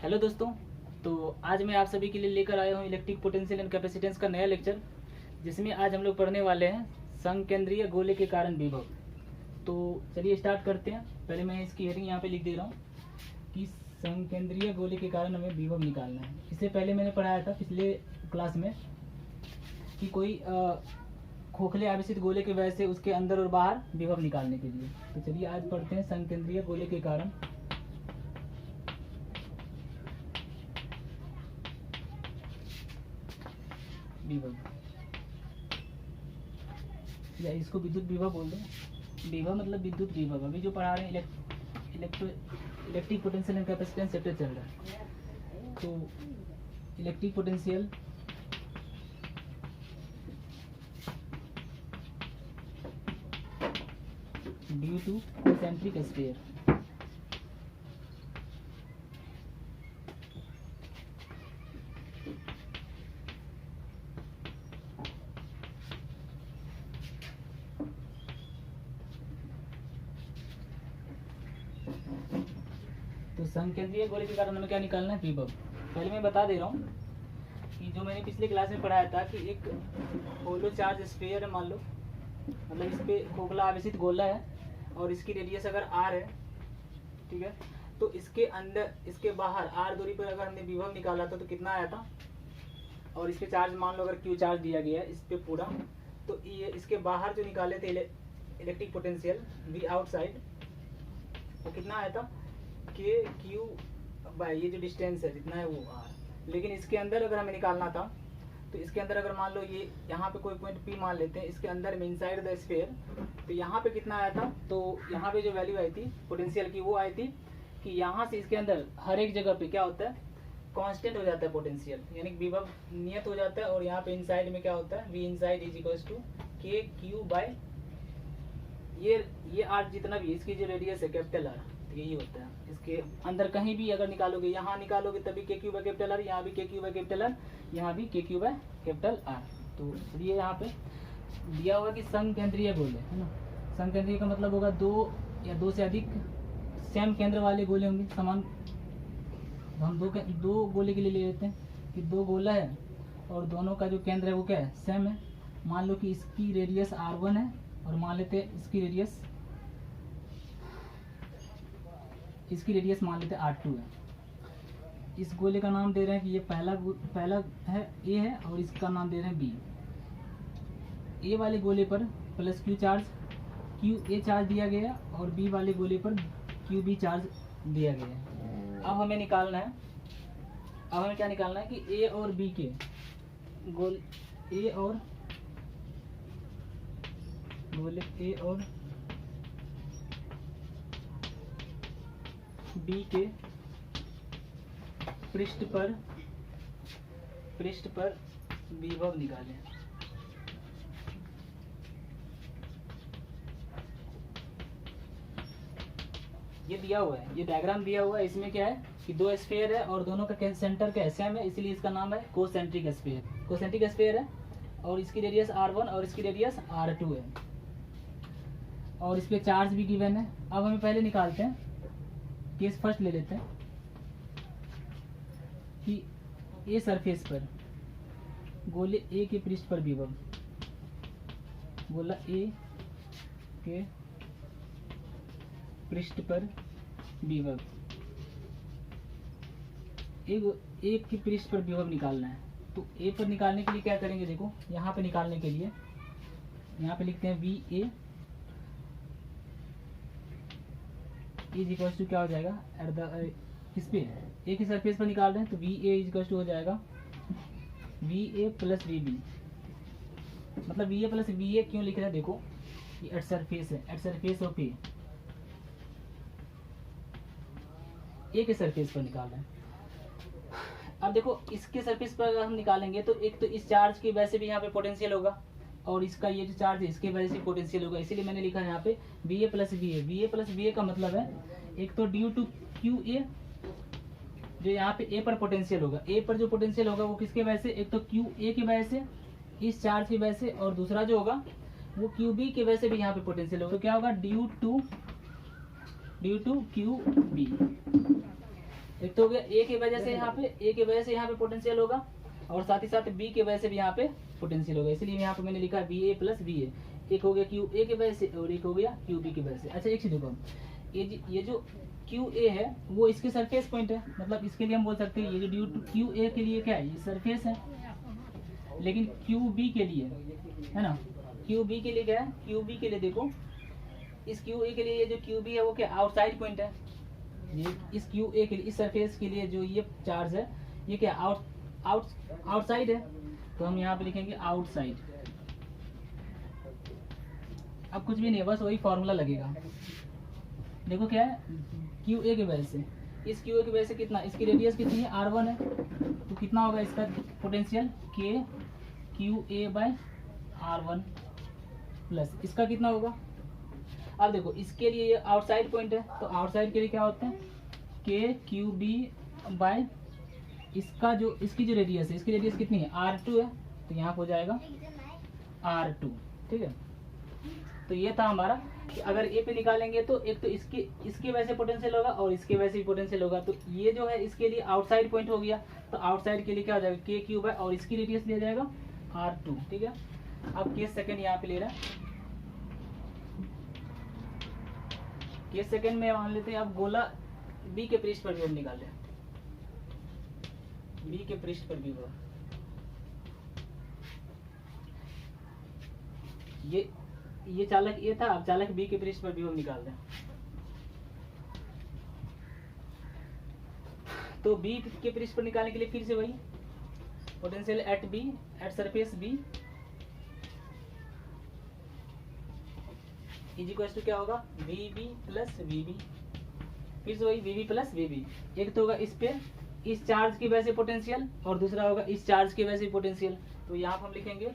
Hello दोस्तों। तो आज मैं आप सभी के लिए लेकर आया हूँ इलेक्ट्रिक पोटेंशियल एंड कैपेसिटेंस का नया लेक्चर, जिसमें आज हम लोग पढ़ने वाले हैं संकेंद्रीय गोले के कारण विभव। तो चलिए स्टार्ट करते हैं। पहले मैं इसकी हेडिंग यहाँ पे लिख दे रहा हूँ कि संकेंद्रीय गोले के कारण हमें विभव निकालना है। इससे पहले मैंने पढ़ाया था पिछले क्लास में कि कोई खोखले आवेशित गोले की वजह से उसके अंदर और बाहर विभव निकालने के लिए। तो चलिए आज पढ़ते हैं संकेंद्रीय गोले के कारण विभव, या इसको विद्युत विभव बोल दो। विभव मतलब विद्युत विभव। अभी जो पढ़ा रहे हैं electric potential and capacitance chapter चल रहा है। तो electric potential due to concentric sphere, तो संकेंद्रीय गोले के कारण हमें क्या निकालना है? विभव। पहले मैं बता दे रहा हूँ कि जो मैंने पिछले क्लास में पढ़ाया था कि एक होलो चार्ज स्फीयर है, मान लो, मतलब इस पे खोखला आवेशित गोला है और इसकी रेडियस अगर r है, ठीक है, तो इसके अंदर इसके बाहर r दूरी पर अगर हमने विभव निकाला था तो कितना आया था, और इस पे चार्ज मान लो अगर q चार्ज दिया गया है इस पे पूरा, तो ये इसके बाहर जो निकाले थे इलेक्ट्रिक पोटेंशियल v आउटसाइड, वो कितना आया था के क्यू बाई ये जो डिस्टेंस है जितना है वो r। लेकिन इसके अंदर अगर हमें निकालना था तो इसके अंदर अगर मान लो ये यहाँ पे कोई पॉइंट P मान लेते हैं, इसके अंदर में इनसाइड द स्फीयर, तो यहाँ पे कितना आया था, तो यहाँ पे जो वैल्यू आई थी पोटेंशियल की वो आई थी कि यहाँ से इसके अंदर हर एक जगह पे क्या होता है, कांस्टेंट हो जाता है पोटेंशियल, यानी कि विभव नियत हो जाता है। और यहाँ पे इनसाइड में क्या होता है, V inside is equals to k q by ये r जितना भी इसकी जो रेडियस है कैपिटल R, यही होता है। इसके अंदर कहीं भी अगर निकालोगे, यहाँ निकालोगे तभी के क्यू बाई कैपिटल आर, यहाँ भी के क्यू बाई कैपिटल आर, यहाँ भी के क्यू बाई कैपिटल आर। तो ये यहाँ पे दिया हुआ कि संकेंद्रीय गोले है ना। संकेंद्रीय का मतलब होगा दो या दो से अधिक सेम केंद्र वाले गोले होंगे, समान। हम दो गोले के लिए ले लेते हैं कि दो गोला है और दोनों का जो केंद्र है वो क्या है, सेम है। मान लो कि इसकी रेडियस r1 है और मान लेते हैं इसकी रेडियस मान लेते हैं r2 है। इस गोले का नाम दे रहे हैं कि ये पहला है A है और इसका नाम दे रहे हैं B। A वाले गोले पर प्लस Q चार्ज दिया गया और B वाले गोले पर QB चार्ज दिया गया है। अब हमें निकालना है, अब हमें क्या निकालना है कि A और B के गोले A और B के पृष्ठ पर विभव निकालें। ये दिया हुआ है, ये डायग्राम दिया हुआ है। इसमें क्या है कि दो स्फीयर है और दोनों का सेंटर क्या है, सेम है, इसलिए इसका नाम है कोसेंट्रिक स्फीयर। कोसेंट्रिक स्फीयर है और इसकी रेडियस r1 और इसकी रेडियस r2 है और इस पे चार्ज भी गिवन है। अब हमें पहले निकालते हैं, केस फर्स्ट ले लेते हैं कि ए सरफेस पर गोले ए के पृष्ठ पर विभव, गोला ए के पृष्ठ पर विभव, ए के पृष्ठ पर विभव निकालना है। तो ए पर निकालने के लिए क्या करेंगे, देखो यहाँ पे निकालने के लिए यहाँ पे लिखते हैं V A is equals to क्या हो जाएगा, एट द किस पे ए की सरफेस पर निकाल रहे हैं तो V A is equals to हो जाएगा V A plus V B. मतलब V A plus V A क्यों लिख रहे हैं, देखो ये एट सरफेस है, एट सरफेस ऑफ ए के सरफेस पर निकाल रहे हैं। अब देखो इसके सरफेस पर अगर हम निकालेंगे तो एक तो इस चार्ज की वजह से भी यहाँ पे पोटेंशियल होगा और इसका ये जो चार्ज है इसके वजह से पोटेंशियल होगा, इसीलिए मैंने लिखा है यहाँ पे we A plus V A. We A plus V ए का मतलब है एक तो ड्यू टू क्यू ए, जो यहाँ पे ए पर पोटेंशियल होगा, ए पर जो पोटेंशियल होगा वो किसके वजह से, एक तो क्यू ए की वजह से, इस चार्ज की वजह से, और दूसरा जो होगा वो क्यू बी की वजह से भी यहाँ पे पोटेंशियल होगा। तो क्या होगा, ड्यू टू क्यू बी। एक तो हो गया ए की वजह से यहाँ पे पोटेंशियल होगा, और साथ ही साथ बी की वजह से भी यहाँ पे पोटेंशियल होगा, इसलिए यहाँ पे मैंने लिखा बी ए प्लस बी ए। एक हो गया क्यू ए की वजह से और एक हो गया क्यू बी की वजह से। अच्छा एक चीज देखो, ये जो क्यू ए है वो इसके सरफेस पॉइंट है, मतलब इसके लिए हम बोल सकते हैं ये जो ड्यू टू क्यू ए के लिए क्या है, ये सरफेस है। लेकिन क्यू बी के लिए है ना, क्यू बी के लिए क्या है, क्यू बी के लिए देखो, इस क्यू ए के लिए ये जो क्यू बी है वो क्या आउटसाइड पॉइंट है। ये इस क्यू ए के लिए, इस सरफेस के लिए जो ये चार्ज है ये क्या आउटसाइड है, तो हम यहाँ पे लिखेंगे आउटसाइड। अब कुछ भी नहीं है, बस वही फॉर्मूला लगेगा। देखो क्या है, क्यू ए की वजह से, इस क्यू ए की वजह से कितना, इसकी रेडियस कितनी है R1 है, तो कितना होगा इसका potential K q a by R1 plus इसका कितना होगा। अब देखो इसके लिए ये आउटसाइड पॉइंट है, तो आउटसाइड के लिए क्या होता है K क्यू बी बाय इसकी जो रेडियस है, इसकी रेडियस कितनी है R2 है, तो यहाँ हो जाएगा R2। ठीक है, तो ये था हमारा कि अगर ए पे निकालेंगे तो एक तो इसकी वजह से पोटेंशियल होगा और इसके वजह से भी पोटेंशियल होगा, तो ये जो है इसके लिए आउटसाइड पॉइंट हो गया, तो आउटसाइड के लिए क्या हो जाएगा के क्यूब है और इसकी रेडियस लिया जाएगा R2। ठीक है, अब केस सेकंड यहाँ पे ले रहा है, केस सेकंड में मान लेते हैं अब गोला बी के पृष्ठ पर भी हम निकाले, बी के पृष्ठ पर भी हुआ, ये चालक ए था, अब चालक बी के पृष्ठ पर भी हम निकाल दें, तो बी के पृष्ठ पर निकालने के लिए फिर से वही potential at B at surface B is equal to क्या होगा V B plus V B, फिर से वही V B plus V B. एक तो होगा इस पे इस चार्ज की वजह से पोटेंशियल और दूसरा होगा इस चार्ज की वजह से पोटेंशियल, तो यहाँ पर हम लिखेंगे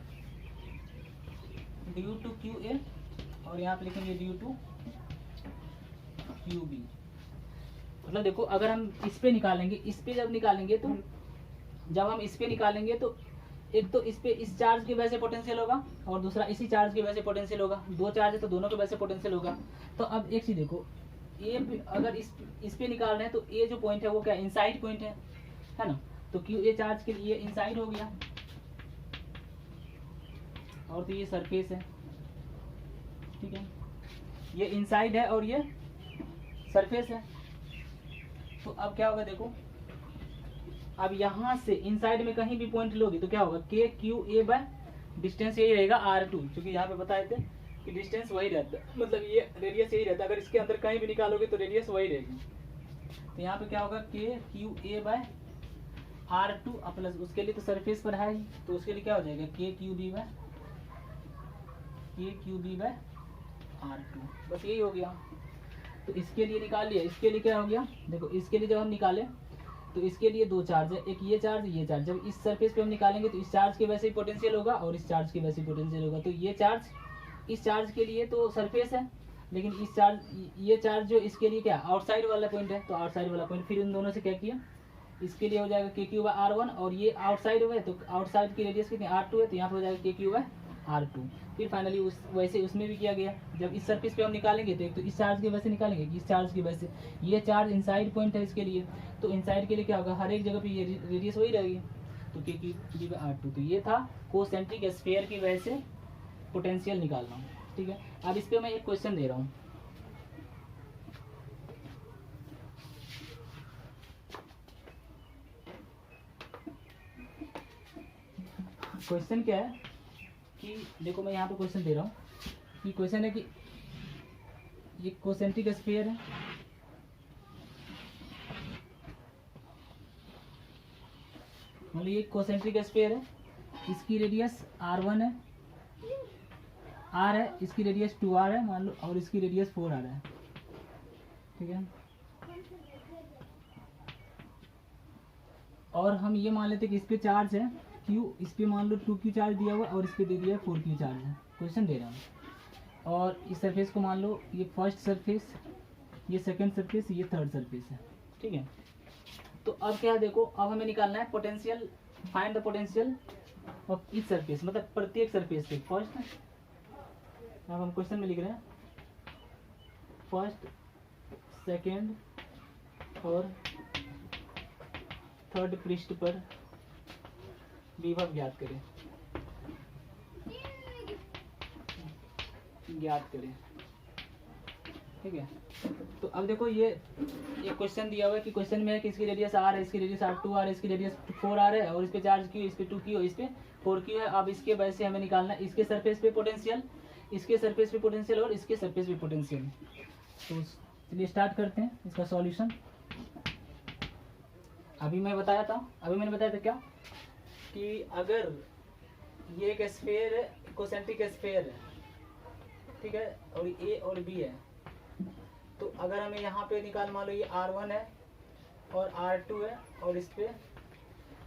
ड्यू टू क्यू ए और यहाँ पे लिखेंगे ड्यू टू क्यू बी। मतलब देखो अगर हम इस पे निकालेंगे, इस पे जब निकालेंगे तो एक तो इस पे इस चार्ज की वजह से पोटेंशियल होगा और दूसरा इसी चार्ज की वजह से पोटेंशियल होगा, दो चार्ज है तो दोनों की वजह से पोटेंशियल होगा। तो अब एक चीज देखो, ए अगर इस पे निकाल रहे हैं तो ए जो पॉइंट है वो क्या इनसाइड पॉइंट है ना, तो क्यू ए चार्ज के लिए इनसाइड हो गया और तो ये सरफेस है। ठीक है, ये इनसाइड है और ये सरफेस है, तो अब क्या होगा देखो, अब यहाँ से इनसाइड में कहीं भी पॉइंट लोगे तो क्या होगा के क्यू ए बाय डिस्टेंस यही रहेगा R2, क्योंकि यहाँ पे बताए थे कि डिस्टेंस वही रहता है, मतलब ये रेडियस यही रहता है, अगर इसके अंदर कहीं भी निकालोगे तो रेडियस वही रहेगी। तो यहाँ पे क्या होगा के Q a bye R2 plus उसके लिए तो सरफेस पर है ही, तो उसके लिए क्या हो जाएगा के क्यू बी बाय R2, बस यही हो गया। तो इसके लिए निकाल लिया, इसके लिए क्या हो गया देखो, इसके लिए जब हम निकाले तो इसके लिए दो चार्ज है, एक ये चार्ज, जब इस सरफेस पे हम निकालेंगे तो इस चार्ज की वजह से पोटेंशियल होगा और इस चार्ज की वजह से पोटेंशियल होगा, तो ये चार्ज इस चार्ज के लिए तो सरफेस है, लेकिन ये चार्ज जो इसके लिए क्या आउटसाइड वाला पॉइंट है, तो आउटसाइड वाला पॉइंट फिर इन दोनों से क्या किया, इसके लिए हो जाएगा के क्यू बाय R1 और ये आउटसाइड है तो आउटसाइड की रेडियस कितनी R2 है, तो यहाँ पे हो जाएगा के क्यू बाय R2। फिर फाइनली वैसे उसमें भी किया गया, जब इस सरफेस पे हम निकालेंगे तो एक तो इस चार्ज की वजह से निकालेंगे कि इस चार्ज की वजह से ये चार्ज इनसाइड पॉइंट है इसके लिए, तो इनसाइड के लिए क्या होगा हर एक जगह पे ये रेडियस वही रहेगी, तो के क्यू बाय R2। तो ये था कोसेंट्रिक स्फीयर की वजह से पोटेंशियल निकालना। ठीक है, अब इस पे मैं एक क्वेश्चन दे रहा हूँ, क्वेश्चन क्या है कि देखो मैं यहाँ पे क्वेश्चन दे रहा हूँ कि क्वेश्चन है कि ये कोसेंट्रिक स्फीयर है, मतलब ये कोसेंट्रिक स्फीयर है, इसकी रेडियस R1 है, R है, इसकी रेडियस 2R है मान लो, और इसकी रेडियस 4R है। ठीक है, और हम ये मान लेते कि इस पे चार्ज है Q, इस पे मान लो 2Q चार्ज दिया हुआ और इस पे दे दिया 4Q चार्ज है, क्वेश्चन दे रहा हूँ, और इस सरफेस को मान लो ये फर्स्ट सरफेस, ये सेकंड सरफेस, ये थर्ड सरफेस है। ठीक है, तो अब क्या है देखो, अब हमें निकालना है potential, find the potential of each surface, मतलब प्रत्येक सरफेस पे फर्स्ट, अब हम क्वेश्चन में लिख रहे हैं फर्स्ट, सेकेंड और थर्ड पृष्ठ पर विभव ज्ञात करें। ठीक है, तो अब देखो ये क्वेश्चन दिया हुआ है कि क्वेश्चन में है कि इसकी रेडियस r है, इसकी रेडियस r2 है, इसकी रेडियस 4r है और इस पे चार्ज q, इस पे 2q और इस पे 4q है। अब इसके वजह से हमें निकालना है इसके सरफेस पे पोटेंशियल, इसके सरफेस पे पोटेंशियल और इसके सरफेस पे पोटेंशियल। तो चलिए स्टार्ट करते हैं इसका सॉल्यूशन। अभी मैंने बताया था क्या कि अगर ये एक स्फीयर है, कोसेंट्रिक स्फीयर है, ठीक है, और ए और बी है, तो अगर हमें यहाँ पे निकाल, मान लो ये R1 है और R2 है और इस पे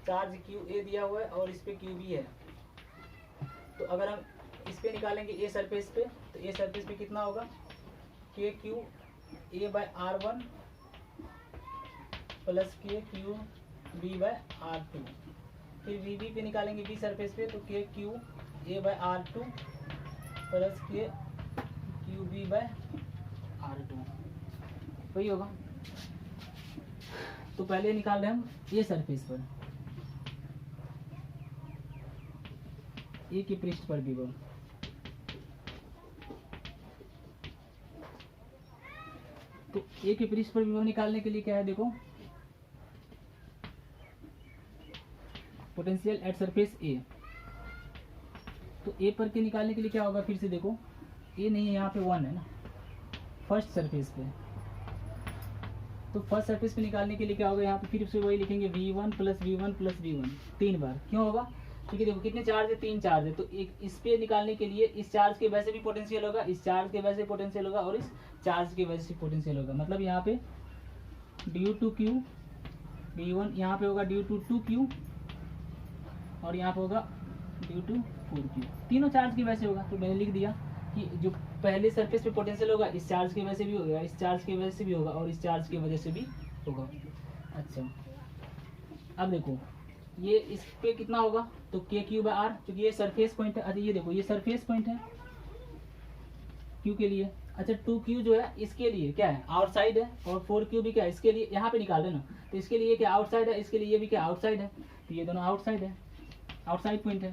चार्ज QA दिया हुआ है और इस पे QB है, तो अगर हम इस पे निकालेंगे ए सरफेस पे, तो ए सरफेस पे कितना होगा KQA/R1 प्लस KQB/R2। फिर VB पे निकालेंगे बी सरफेस पे, तो KQA/R2 प्लस KQB/R2 वही होगा। तो पहले निकाल रहे हैं हम ए सरफेस पर, ए के पृष्ठ पर विभव। तो ए के पृष्ठ पर विभव निकालने के लिए क्या है, देखो पोटेंशियल एट सरफेस ए। तो ए पर के निकालने के लिए क्या होगा, फिर से देखो ए नहीं है यहाँ पे 1 है ना फर्स्ट सरफेस पे, तो फर्स्ट सरफेस पे निकालने के लिए क्या होगा, यहाँ पे फिर से वही लिखेंगे v1 plus v1 plus v1 3 बार। क्यों होगा, क्योंकि देखो कितने चार्ज है, 3 चार्ज है, तो एक इस पे निकालने के लिए इस चार्ज के वजह से भी पोटेंशियल होगा, इस चार्ज के वजह से पोटेंशियल होगा और इस चार्ज की वजह से पोटेंशियल होगा। मतलब यहाँ पे ड्यू टू क्यू v1, यहाँ पे होगा ड्यू टू 2q और यहाँ पे होगा ड्यू टू 4q, तीनों चार्ज की वजह से होगा। तो मैंने लिख दिया कि जो पहले सरफेस पे पोटेंशियल होगा इस चार्ज की वजह से भी होगा, इस चार्ज की वजह से भी होगा और इस चार्ज की वजह से भी होगा। अच्छा, अब देखो ये इस पे कितना होगा, तो KQ/R, क्योंकि ये सरफेस पॉइंट है। अच्छा ये देखो ये सरफेस पॉइंट है Q के लिए। अच्छा 2Q जो है इसके लिए क्या है, आउटसाइड है, और 4Q भी क्या है इसके लिए, यहाँ पे निकाल रहे ना, तो इसके लिए क्या आउटसाइड है, इसके लिए ये भी क्या आउटसाइड है, तो ये दोनों आउटसाइड है, आउटसाइड पॉइंट है।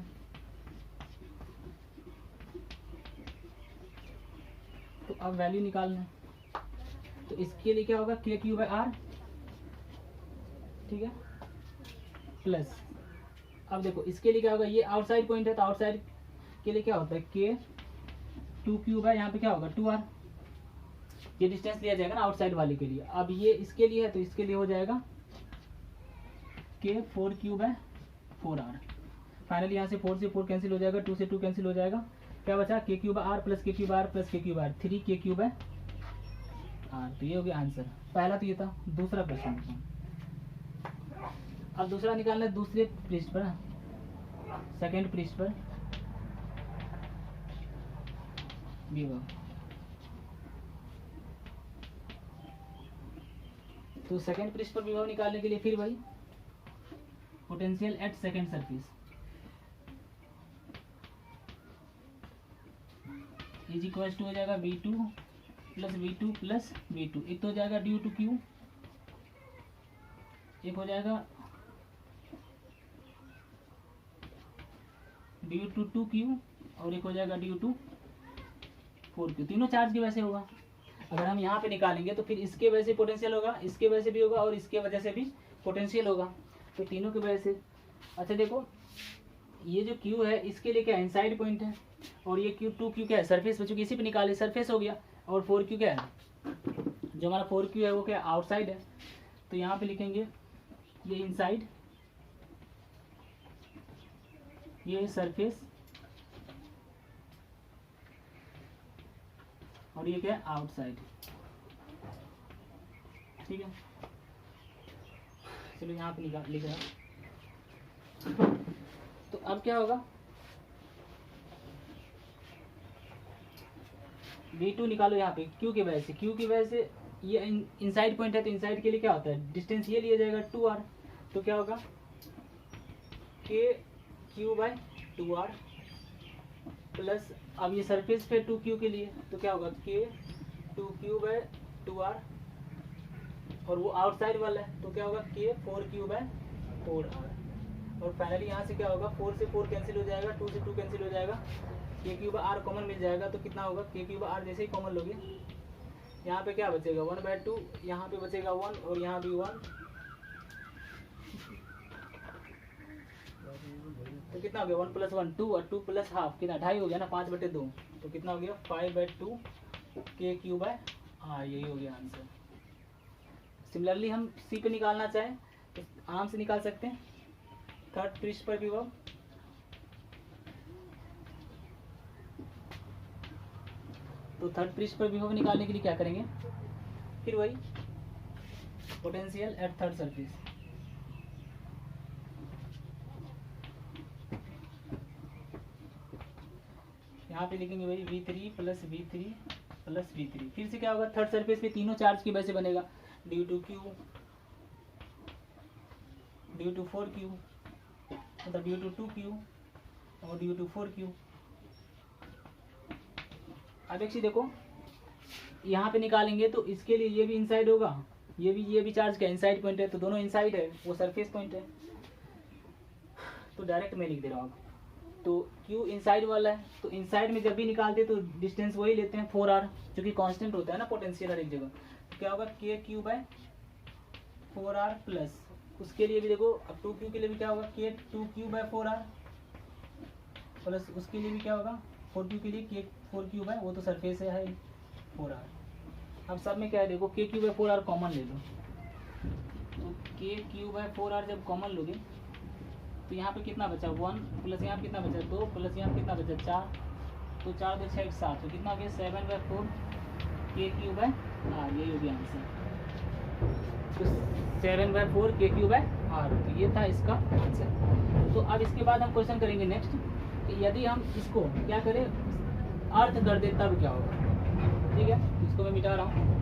तो अब वैल्यू निकालना है, तो इसके लिए क्या होगा KQ/R, ठीक है, प्लस अब देखो इसके लिए क्या होगा, ये आउटसाइड पॉइंट है, तो आउटसाइड के लिए क्या होता है K2Q बाय यहाँ पे क्या होगा 2R, ये डिस्टेंस लिया जाएगा ना आउटसाइड वाले के लिए। अब ये इसके लिए है, तो इसके लिए हो जाएगा K4Q/4R। फाइनली यहाँ से 4 से 4 कैंसिल हो जाएगा, 2 से 2 कैंसिल हो जाएगा, क्या बचा KQ/R plus KQ/R plus KQ/R 3KQ/R। तो ये हो गया आंसर। पहला तो ये था। दूसरा क्वेश्चन, अब दूसरा निकालना है दूसरे पृष्ठ पर, सेकंड पृष्ठ पर विभव। तो सेकंड पृष्ठ पर विभव निकालने के लिए फिर वही potential at second surface is equal to हो जाएगा V2 plus V2 plus V2। एक तो हो जाएगा ड्यू टू Q, एक हो जाएगा ड्यू टू 2Q और एक हो जाएगा ड्यू टू 4Q। तीनों चार्ज की वजह से होगा। अगर हम यहाँ पे निकालेंगे तो फिर इसके वजह से पोटेंशियल होगा, इसके वजह से भी होगा और इसके वजह से भी पोटेंशियल होगा, तो तीनों की वजह से। अच्छा देखो ये जो Q है इसके लिए क्या है इनसाइड पॉइंट है, और ये Q2Q क्या है सरफेस पे, चूंकि इसी पे निकाले सरफेस हो गया, और 4Q क्या है, जो हमारा 4Q है वो क्या आउटसाइड है, तो यहाँ पे लिखेंगे ये इनसाइड, ये सरफेस और ये क्या है आउटसाइड। ठीक है, चलो यहाँ पे लिख रहा। तो अब क्या होगा, V2 निकालो यहाँ पे Q की वजह से, Q की वजह से ये इनसाइड पॉइंट है, तो इनसाइड के लिए क्या होता है डिस्टेंस ये लिया जाएगा 2R, तो क्या होगा KQ/2R प्लस अब ये सरफेस पे 2Q के लिए, तो क्या होगा K2Q/2R और वो आउटसाइड वाला है, तो क्या होगा K4Q/4R। 4r। और फाइनली यहाँ से क्या होगा, 4 से 4 कैंसिल हो जाएगा, 2 से 2 कैंसिल हो जाएगा, के क्यूब आर कॉमन मिल जाएगा। तो कितना होगा, के क्यूब आर जैसे ही कॉमन लोगे यहाँ पे क्या बचेगा 1/2, यहाँ पे बचेगा 1 और यहाँ भी 1। तो कितना हो गया 1 + 1 2 और 2 + हाफ कितना 2.5 हो गया ना, 5/2। तो कितना हो गया 5/2 के क्यूब आर, यही हो गया आंसर। सिमिलरली हम सी पे निकालना चाहें तो आराम से निकाल सकते हैं। थर्ड पृष्ठ पर विभव, तो थर्ड पृष्ठ पर विभव निकालने के लिए क्या करेंगे, फिर वही पोटेंशियल एट थर्ड सरफेस। यहाँ पे लिखेंगे वही V3 + V3 + V3। फिर से क्या होगा, थर्ड सरफेस पे तीनों चार्ज की वजह से बनेगा, due to 4q, मतलब due to 2q और due to 4q। अब एक चीज देखो, यहाँ पे निकालेंगे तो इसके लिए ये भी इनसाइड होगा, ये भी चार्ज का इनसाइड पॉइंट है, तो दोनों इनसाइड है, वो सरफेस पॉइंट है। तो डायरेक्ट मैं लिख दे रहा हूँ। तो Q इनसाइड वाला है, तो इनसाइड में जब भी निकालते हैं तो डिस्टेंस वही लेते हैं 4r, जो कि कांस्टेंट होता है ना पोटेंशियल हर एक जगह। तो क्या होगा k3/4r प्लस, उसके लिए भी देखो अब 2q के लिए भी क्या होगा k2q/4r प्लस, उसके लिए भी क्या होगा 4q के लिए k4q, वो तो सरफेस है 4r। अब सब में क्या है देखो k3/4r कॉमन ले लो, तो k3/4r जब कॉमन लोगे तो यहाँ पे कितना बचा 1 प्लस यहाँ कितना बचा 2 प्लस यहाँ कितना बचा 4, तो 4 2 6 7, तो कितना हो गया 7/4 k3/r, यही हो गया आंसर। तो 7/4 k3/r, तो ये था इसका आंसर। तो अब इसके बाद हम क्वेश्चन करेंगे नेक्स्ट कि यदि हम इसको क्या करें अर्थ कर दे तब क्या होगा। ठीक है, इसको मैं मिटा रहा हूँ।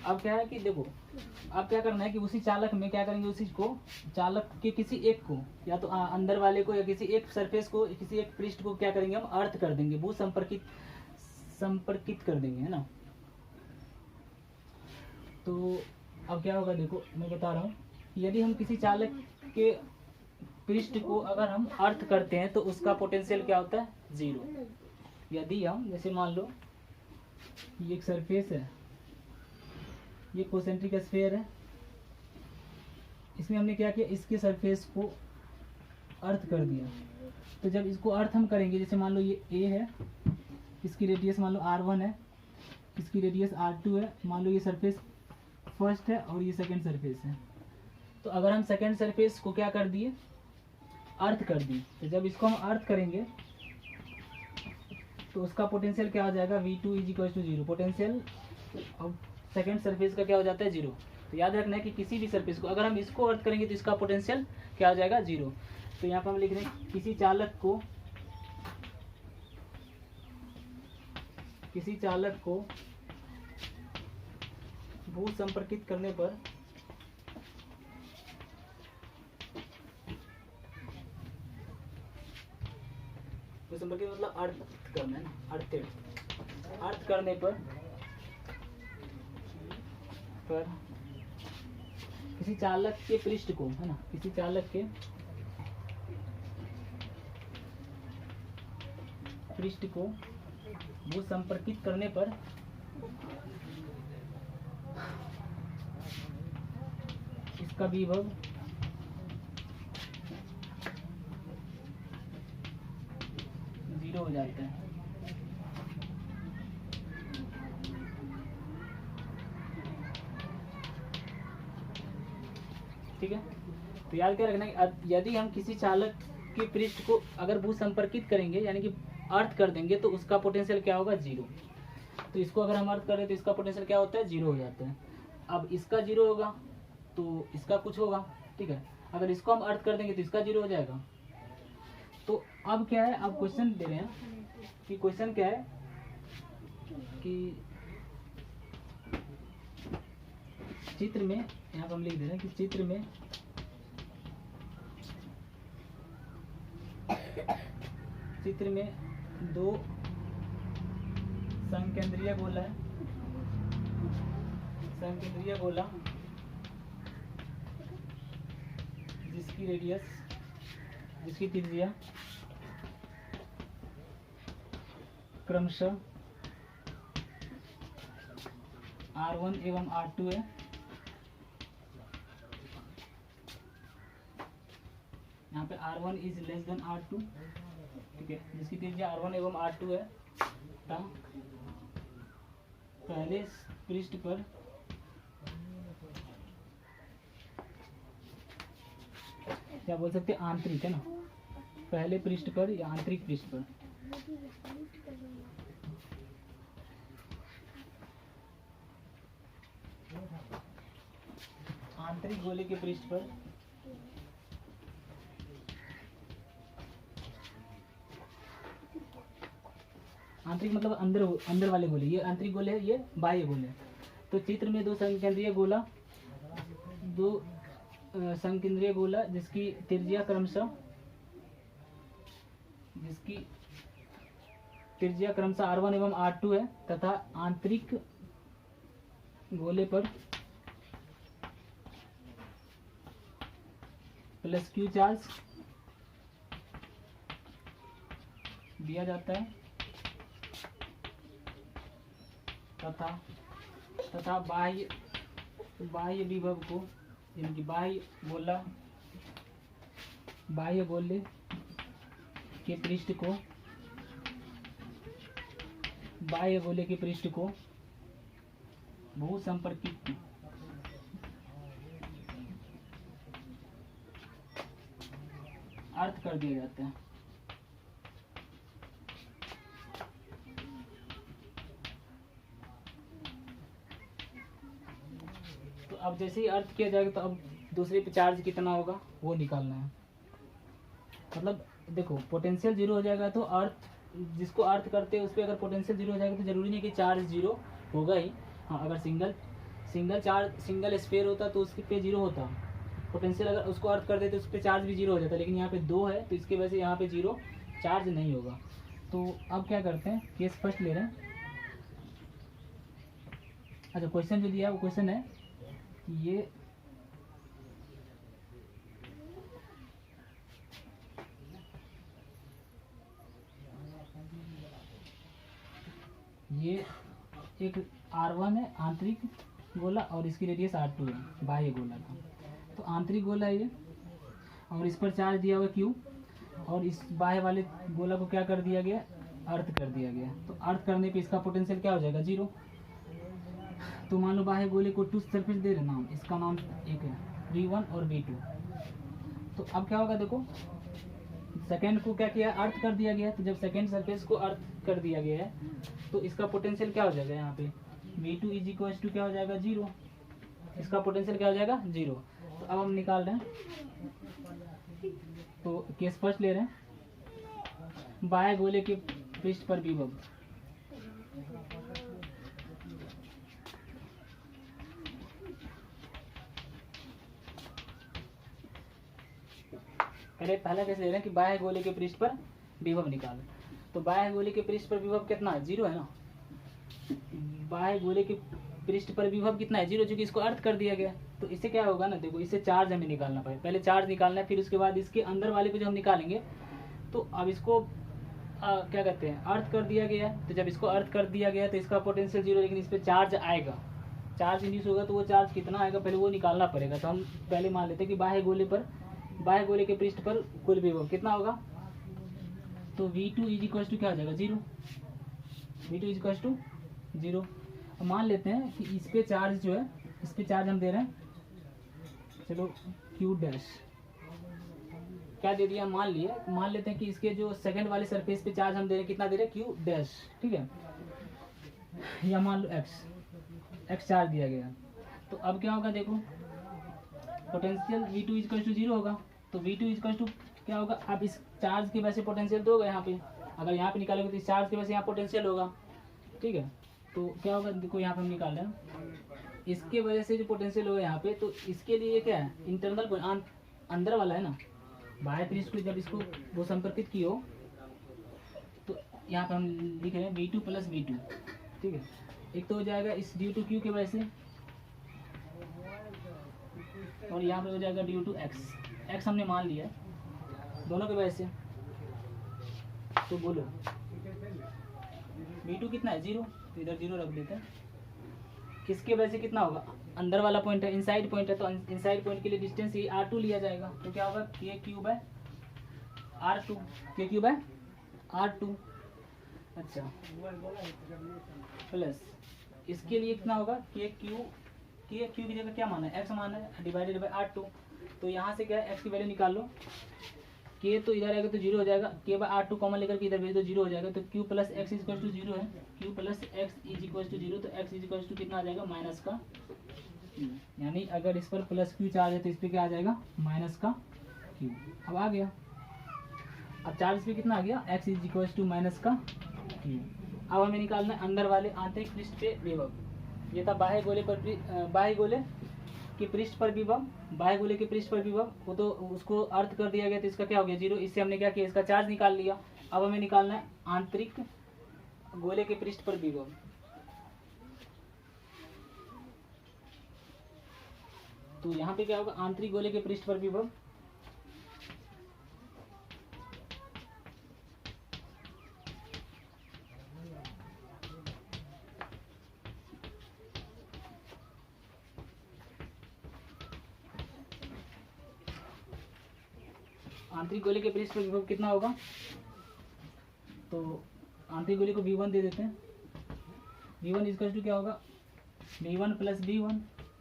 अब क्या है कि देखो, अब क्या करना है कि उसी चालक में क्या करेंगे, उसी को चालक के किसी एक को या तो अंदर वाले को या किसी एक सरफेस को, किसी एक पृष्ठ को क्या करेंगे हम अर्थ कर देंगे, वो संपर्कित कर देंगे, है ना। तो अब क्या होगा देखो मैं बता रहा हूँ, यदि हम किसी चालक के पृष्ठ को अगर हम अर्थ करते हैं तो उसका पोटेंशियल क्या होता है 0। यदि हम जैसे मान लो ये एक सरफेस है, ये कोसेंट्रिक स्फीयर है, इसमें हमने क्या किया इसके सरफेस को अर्थ कर दिया। तो जब इसको अर्थ हम करेंगे, जैसे मान लो ये A है, इसकी रेडियस मान लो R1 है, इसकी रेडियस R2 है, मान लो ये सरफेस फर्स्ट है और ये सेकंड सरफेस है। तो अगर हम सेकंड सरफेस को क्या कर दिए अर्थ कर दिए, तो जब इसको हम अर्थ करेंगे तो उसका पोटेंशियल क्या हो जाएगा V2 = 0। पोटेंशियल अब सेकेंड सरफेस का क्या हो जाता है 0। तो याद रखना है कि किसी भी सरफेस को अगर हम इसको अर्थ करेंगे तो इसका पोटेंशियल क्या हो जाएगा 0। तो यहाँ पर हम लिख रहे हैं किसी चालक को भू संपर्कित करने पर भू संपर्कित मतलब अर्थ करना है ना, अर्थ करने पर किसी चालक के पृष्ठ को, है ना, किसी चालक के पृष्ठ को वो संपर्कित करने पर इसका विभव जीरो हो जाता है। ठीक है, तो याद क्या रखना कि यदि हम किसी चालक के पृष्ठ को अगर भूसंपर्कित करेंगे यानी कि अर्थ कर देंगे तो उसका पोटेंशियल क्या होगा, जीरो। तो इसको अगर हम अर्थ करें तो इसका पोटेंशियल क्या होता है, जीरो हो जाता है। अब इसका जीरो होगा तो इसका कुछ होगा, ठीक है। अगर इसको हम अर्थ कर देंगे तो इसका जीरो हो जाएगा। तो अब क्या है, अब क्वेश्चन दे रहे हैं कि क्वेश्चन क्या है कि चित्र में, यहाँ पर हम लिख दे रहे हैं कि चित्र में दो संकेंद्रीय गोला है, संकेंद्रीय गोला जिसकी रेडियस, जिसकी त्रिज्या क्रमशः R1 एवं R2 है। यहाँ पे R1 is less than R2, ठीक है, जिसकी त्रिज्या R1 एवं R2 है। पहले पृष्ठ पर क्या बोल सकते हैं, आंतरिक है ना, पहले पृष्ठ पर या आंतरिक पृष्ठ पर आंतरिक गोले के पृष्ठ पर आंतरिक मतलब अंदर, अंदर वाले गोले, ये आंतरिक गोले है, ये बाह्य गोले है। तो चित्र में दो संकेंद्रीय गोला, दो संकेंद्रीय गोला जिसकी त्रिज्या क्रमशः, R1 एवं R2 है तथा आंतरिक गोले पर प्लस Q चार्ज दिया जाता है तथा बाह्य विभव को, यानी कि बाह्य गोले के पृष्ठ को, बाह्य गोले के पृष्ठ को भूसंपर्कित अर्थ कर दिया जाता है। तो अब जैसे ही अर्थ किया जाएगा तो अब दूसरे पे चार्ज कितना होगा वो निकालना है। मतलब देखो पोटेंशियल जीरो हो जाएगा तो अर्थ, जिसको अर्थ करते हैं उस पर अगर पोटेंशियल जीरो हो जाएगा तो जरूरी नहीं कि चार्ज जीरो होगा ही। हाँ, अगर सिंगल स्फीयर होता तो उसके पे जीरो होता, पोटेंशियल अगर उसको अर्थ कर देते तो उस पर चार्ज भी जीरो हो जाता, लेकिन यहाँ पे दो है तो इसकी वजह से यहाँ पे जीरो चार्ज नहीं होगा। तो अब क्या करते हैं, केस फर्स्ट ले रहे हैं। अच्छा, क्वेश्चन जो दिया है वो क्वेश्चन है कि ये एक R1 है आंतरिक गोला और इसकी रेडियस R2 है बाह्य गोला का। तो आंतरिक गोला है ये और इस पर चार्ज दिया हुआ Q और इस बाह्य वाले गोला को क्या कर दिया गया, अर्थ कर दिया गया। तो अर्थ करने पे इसका पोटेंशियल क्या हो जाएगा, जीरो। तो मान लो बाह्य गोले को टू सरफेस दे रहे नाम, इसका नाम एक है V1 और V2। तो अब क्या होगा, देखो सेकेंड को क्या किया, अर्थ कर दिया गया। तो जब सेकेंड सरफेस को अर्थ कर दिया गया है तो इसका पोटेंशियल क्या हो जाएगा, यहाँ पे V2 इज इक्वल टू क्या हो जाएगा, जीरो। इसका पोटेंशियल क्या हो जाएगा, जीरो। तो अब हम निकाल रहे हैं। तो केस फर्स्ट ले रहे हैं, बाह्य गोले के पृष्ठ पर विभव। पहला केस ले रहे हैं कि बाह्य गोले के पृष्ठ पर विभव निकालो। तो बाह्य गोले के पृष्ठ पर विभव कितना है, जीरो है ना। बाह्य गोले के पृष्ठ पर विभव कितना है, जीरो, चूंकि इसको अर्थ कर दिया गया। तो इससे क्या होगा ना, देखो इससे चार्ज हमें निकालना पड़ेगा। पहले चार्ज निकालना है, फिर उसके बाद इसके अंदर वाले को जो हम निकालेंगे। तो अब इसको क्या कहते हैं, अर्थ कर दिया गया है। तो जब इसको अर्थ कर दिया गया तो इसका पोटेंशियल जीरो, लेकिन इस पर चार्ज आएगा, चार्ज इंड्यूस होगा। तो वो चार्ज कितना आएगा पहले वो निकालना पड़ेगा। तो हम पहले मान लेते हैं कि बाह्य गोले के पृष्ठ पर कुल विभव कितना होगा। तो V2 इज इक्वल टू क्या हो जाएगा, zero. V2 is equal to zero. मान लेते हैं कि इस पे चार्ज जो है, इस पे चार्ज हम दे रहे हैं, चलो Q डैश, क्या दे दिया, मान लेते हैं कि इसके जो सेकंड वाले सरफेस पे चार्ज हम दे रहे हैं, कितना दे रहे हैं, क्यू डैश, ठीक है, या मान लो एक्स चार्ज दिया गया। तो अब क्या होगा, देखो पोटेंशियल V2 इक्वल टू 0 होगा। तो V2 इक्वल टू क्या होगा, अब इस चार्ज की वजह से पोटेंशियल दोगे यहाँ पे, अगर यहाँ पे निकालोगे तो इस चार्ज की वजह से यहाँ पोटेंशियल होगा, ठीक है। तो क्या होगा, देखो यहाँ पे हम निकाल रहे हैं, इसके वजह से जो पोटेंशियल होगा यहाँ पे, तो इसके लिए क्या है, इंटरनल अंदर वाला है ना, बाह्य पृष्ठ को जब इसको वो संपर्कित की हो, तो यहाँ पे हम लिख रहे हैं V2 प्लस V2, ठीक है। एक तो हो जाएगा इस ड्यू टू क्यू की वजह से, और यहाँ पे हो जाएगा ड्यू टू एक्स हमने मान लिया है दोनों की वजह से। तो बोलो V2 कितना है, 0, तो इधर 0 रख देते हैं। किसके वजह से कितना होगा, अंदर वाला पॉइंट है, इनसाइड पॉइंट है, तो इनसाइड पॉइंट के लिए डिस्टेंस ये R2 लिया जाएगा। तो क्या होगा, KQ/R2, KQ/R2, अच्छा, प्लस इसके लिए कितना होगा, KQ की जगह क्या माना है, x माना है, डिवाइडेड बाई R2। तो यहाँ से क्या है, x की वैल्यू निकाल लो, k तो इधर आएगा तो 0 हो जाएगा, k/R2 कॉमन लेकर के इधर भेज दो, 0 हो जाएगा। तो q plus x is equal to 0 है, q plus x is equal to 0, तो x इज इक्वल टू कितना आ जाएगा, माइनस का q, यानी अगर इस पर प्लस q चार्ज है तो इस पर क्या आ जाएगा, माइनस का q। अब आ गया, अब चार्ज पे कितना आ गया, x is equal to minus का q। अब हमें निकालना है अंदर वाले आंतरिक पृष्ठ पे विभव। ये था बाह्य गोले के पृष्ठ पर विभव, बाह्य गोले के पृष्ठ पर विभव, वो तो उसको अर्थ कर दिया गया, तो इसका क्या हो गया, 0। इससे हमने क्या किया, इसका चार्ज निकाल लिया। अब हमें निकालना है आंतरिक गोले के पृष्ठ पर विभव। तो यहाँ पे क्या होगा, आंतरिक गोले के पृष्ठ पर विभव, आंतरिक गोले के पृष्ठ पर विभव कितना होगा, तो आंतरिक गोले को V1 दे देते हैं। V1 इक्वल टू क्या होगा, V1 प्लस V1,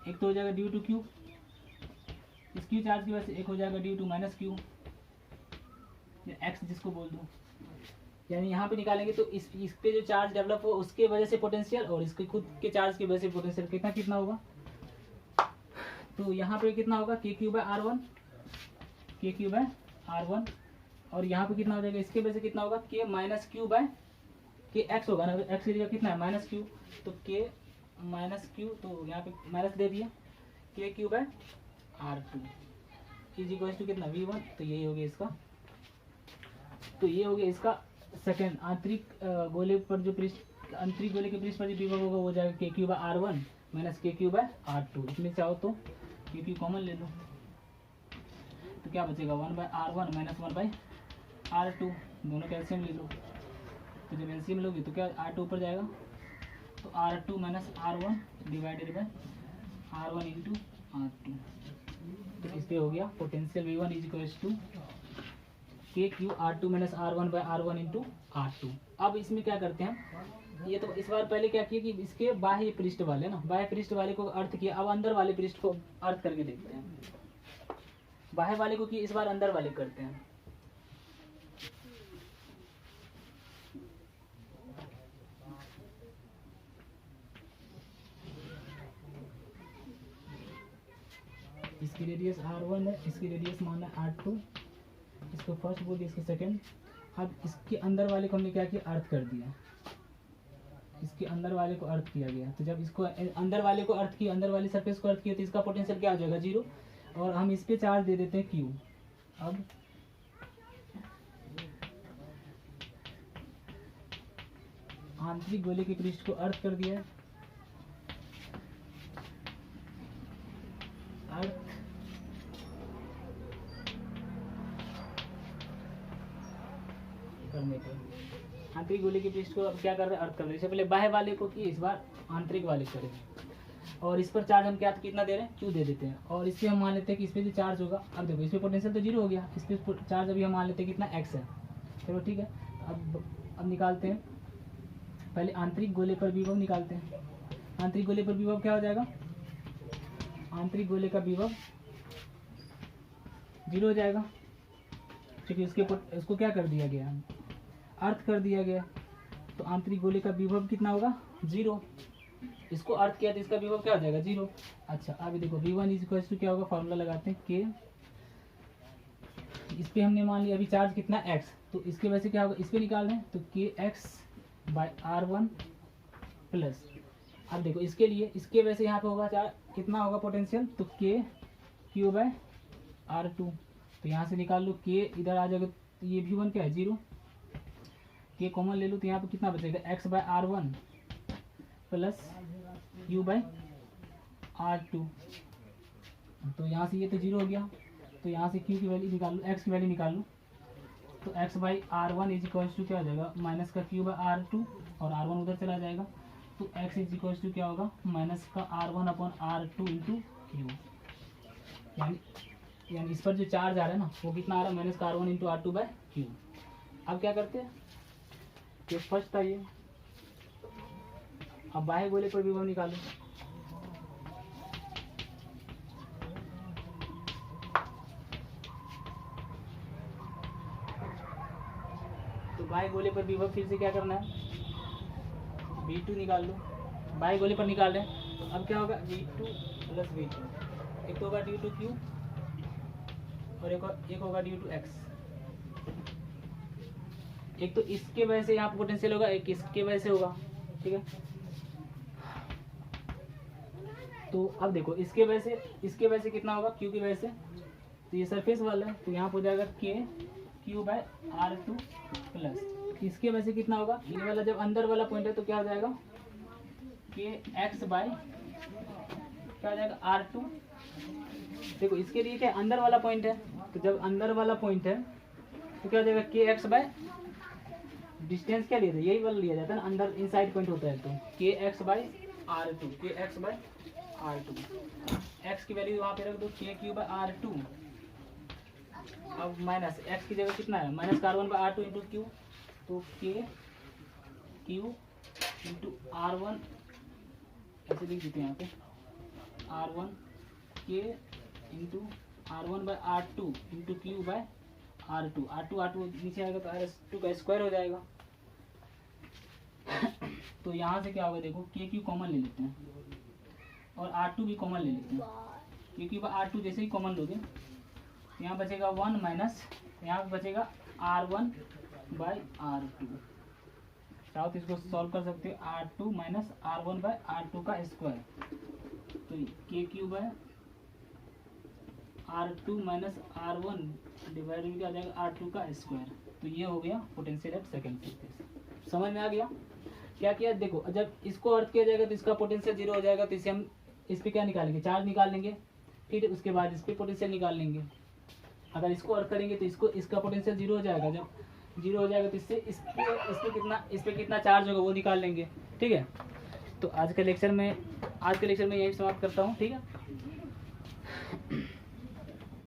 एक तो हो जाएगा ड्यू टू क्यू, इस क्यू चार्ज की वजह से, एक हो जाएगा due to minus q, x जिसको बोल दूँ, यानी यहाँ पे निकालेंगे तो इस पे जो चार्ज डेवलप हो उसके वजह से पोटेंशियल, और इसके खुद के चार्ज की वजह से पोटेंशियल कितना होगा। तो यहाँ पे कितना होगा, KQ/R1, KQ/R1, और यहाँ पे कितना हो जाएगा, इसके वजह से कितना होगा, K माइनस Q/KX होगा ना, एक्स की जगह कितना है, माइनस Q, तो K माइनस Q, तो यहाँ पे माइनस दे दिया, KQ/R2 इज इक्वल टू कितना, V1। तो यही हो गया इसका, तो ये हो गया इसका सेकंड आंतरिक गोले पर जो पृष्ठ, आंतरिक गोले के पृष्ठ पर जो विभव होगा वो हो जाएगा KQ/R1 माइनस KQ/R2। इसमें चाहो तो KQ कॉमन ले लो, तो क्या बचेगा, 1/R1 माइनस 1/R2, दोनों कैल्शियम ले लो। तो जब एलसीएम लोगे तो क्या, R2 ऊपर जाएगा, तो R2 minus R1 divided by R1 into R2। तो इस पे हो गया potential V1 is equal to KQ/R2 minus R1 by R1 into R2। अब इसमें क्या करते हैं, ये तो इस बार पहले क्या किया कि इसके बाह्य पृष्ठ वाले ना, बाह्य पृष्ठ वाले को अर्थ किया, अब अंदर वाले पृष्ठ को अर्थ करके देखते हैं। बाह्य वाले को कि इस बार अंदर वाले करते हैं। इसकी रेडियस R1 है, इसकी रेडियस माना R2, इसको फर्स्ट बोल दिया, इसको सेकंड। अब इसके अंदर वाले को हमने क्या किया, अर्थ कर दिया, इसके अंदर वाले को अर्थ किया गया। तो जब इसको अंदर वाले को अर्थ किया, अंदर वाले सरफेस को अर्थ किया, तो इसका पोटेंशियल क्या हो जाएगा, 0, और हम इस पे चार्ज दे देते हैं Q। अब आंतरिक गोले के पृष्ठ को अर्थ कर दिया, अर्थ करने पर आंतरिक गोले के पृष्ठ को अब क्या कर रहे हैं, अर्थ कर रहे हैं। इससे पहले बाह्य वाले को किए, इस बार आंतरिक वाले करेंगे, और इस पर चार्ज हम क्या कितना दे रहे हैं, Q दे देते हैं। और इससे हम मान लेते हैं कि इस पर जो चार्ज होगा, अब देखो इस पर पोटेंशियल तो 0 हो गया, इस पर चार्ज अभी हम मान लेते हैं कितना, x है। चलो ठीक है, अब निकालते हैं, पहले आंतरिक गोले पर विभव निकालते हैं। आंतरिक गोले पर विभव क्या हो जाएगा, आंतरिक गोले का विभव 0 हो जाएगा, क्योंकि इसको क्या कर दिया गया, अर्थ कर दिया गया, तो आंतरिक गोले का विभव कितना होगा 0। इसको अर्थ किया तो इसका विभव क्या हो जाएगा 0। अच्छा अभी देखो V1 इज इक्वल टू क्या होगा, फॉर्मूला लगाते हैं के, इस पे हमने मान लिया अभी चार्ज कितना x, तो इसके वजह से क्या होगा, इस पे निकाल रहे हैं तो kx/r1 प्लस, अब देखो इसके लिए इसके वजह से यहाँ पे होगा चार्ज कितना होगा पोटेंशियल, तो kq/r2, तो यहाँ से निकाल लो k, इधर आ जाएगा तो ये V1 क्या है 0, k कॉमन ले लो तो यहाँ पे कितना बचेगा x/r1 प्लस q/r2, तो यहाँ से ये तो 0 हो गया, तो यहाँ से q की वैल्यू निकाल लो, x की वैल्यू निकाल लो, तो x/r1 इज इक्वल टू क्या हो जाएगा माइनस का q/r2 और r1 उधर चला जाएगा, तो x इज इक्वल टू क्या होगा माइनस का r1/r2 इंटू क्यू, यानी इस पर जो चार्ज आ रहा है ना वो कितना आ रहा है माइनस का r1 इंटू r2/q। अब क्या करते हैं, ये फर्स्ट था ये, अब बाह्य गोले पर विभव निकालो, तो बाह्य गोले पर विभव फिर से क्या करना है V2 निकाल लो, बाह्य गोले पर निकाल रहे हैं, तो अब क्या होगा V2 प्लस V2, एक तो होगा ड्यू टू Q और एक होगा ड्यू टू X, एक तो इसके वजह से यहाँ पर पोटेंशियल होगा, एक इसके वजह से होगा, ठीक है। तो अब देखो इसके वजह से कितना होगा Q की वजह से, तो ये सरफेस वाला है तो यहाँ पर हो जाएगा kq/r2 प्लस, इसके वजह से कितना होगा, ये वाला जब अंदर वाला पॉइंट है तो क्या हो जाएगा kx/क्या हो जाएगा r2, देखो इसके लिए क्या अंदर वाला पॉइंट है, तो जब अंदर वाला पॉइंट है तो क्या हो जाएगा kx/, डिस्टेंस क्या लिया था यही वाला लिया जाता है ना, अंदर इनसाइड पॉइंट होता है, तो kx/r2, x की वैल्यू वहाँ पे रख दो kq/r2, अब माइनस x की जगह कितना है माइनस का r1/r2 इंटू क्यू, तो k q इंटू r1 ऐसे लिख देते हैं यहाँ पे r1 k into r1/r2 into q/r2, r2 नीचे आएगा तो r2 का स्क्वायर हो जाएगा। तो यहाँ से क्या होगा देखो kq कॉमन ले लेते हैं और r2 भी कॉमन ले लेते हैं, kq/r2 जैसे ही कॉमन लोगे यहाँ बचेगा 1 माइनस यहाँ बचेगा r1/r2, चाहो तो इसको सॉल्व कर सकते हो r2 माइनस r1/r2 का स्क्वायर, तो kq/r2 माइनस r1 डिवाइडेड में क्या आ जाएगा r2 का स्क्वायर, तो ये हो गया पोटेंशियल एट सेकेंड सरफेस। समझ में आ गया क्या किया, देखो जब इसको अर्थ किया जाएगा तो इसका पोटेंशियल 0 हो जाएगा, तो इसे हम इस पे क्या निकालेंगे चार्ज निकाल लेंगे, फिर उसके बाद इस पे पोटेंशियल निकाल लेंगे, अगर इसको अर्थ करेंगे तो इसका पोटेंशियल 0 हो जाएगा, जब 0 हो जाएगा तो इस पे कितना चार्ज होगा वो निकाल लेंगे, ठीक है। तो आज के लेक्चर में यही समाप्त करता हूँ, ठीक है।